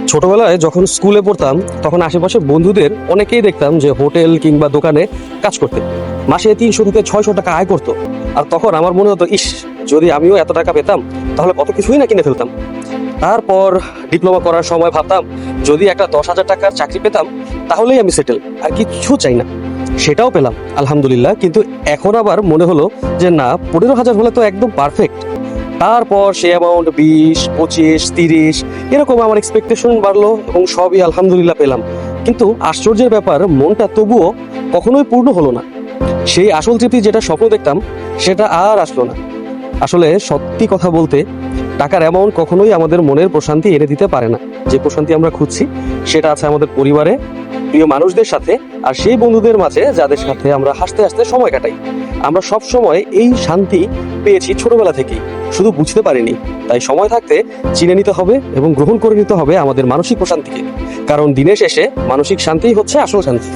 ছোটবেলায় যখন স্কুলে পড়তাম তখন আশেপাশে বন্ধুদের অনেকেই দেখতাম যে হোটেল কিংবা দোকানে কাজ করতে মাসে 300 থেকে 600 টাকা আয় করতো। আর তখন আমার মনে হতো, ইস, যদি আমিও এত টাকা পেতাম তাহলে কত কিছুই না কিনে ফেলতাম। তারপর ডিপ্লোমা করার সময় ভাবতাম, যদি একটা 10,000 টাকার চাকরি পেতাম তাহলেই আমি সেটেল, আর কিছু চাই না। সেটাও পেলাম আলহামদুলিল্লাহ, কিন্তু এখন আবার মনে হলো যে না, 15,000 হলে তো একদম পারফেক্ট। তারপর সে অ্যামাউন্ট 20, 25, 30 এরকম আমার এক্সপেকটেশন বাড়লো এবং সবই আলহামদুলিল্লাহ পেলাম। কিন্তু আশ্চর্যের ব্যাপার, মনটা তবুও কখনোই পূর্ণ হলো না। সেই আসল তৃপ্তি, যেটা স্বপ্ন দেখতাম, সেটা আর আসলো না। আসলে সত্যি কথা বলতে, টাকার অ্যামাউন্ট কখনোই আমাদের মনের প্রশান্তি এনে দিতে পারে না। যে প্রশান্তি আমরা খুঁজছি সেটা আছে আমাদের পরিবারে, প্রিয় মানুষদের সাথে, আর সেই বন্ধুদের মাঝে যাদের সাথে আমরা হাসতে হাসতে সময় কাটাই। আমরা সব সময় এই শান্তি পেয়েছি ছোটবেলা থেকেই, শুধু বুঝতে পারিনি। তাই সময় থাকতে চিনে নিতে হবে এবং গ্রহণ করে নিতে হবে আমাদের মানসিক প্রশান্তিকে, কারণ দিনের শেষে মানসিক শান্তিই হচ্ছে আসল শান্তি।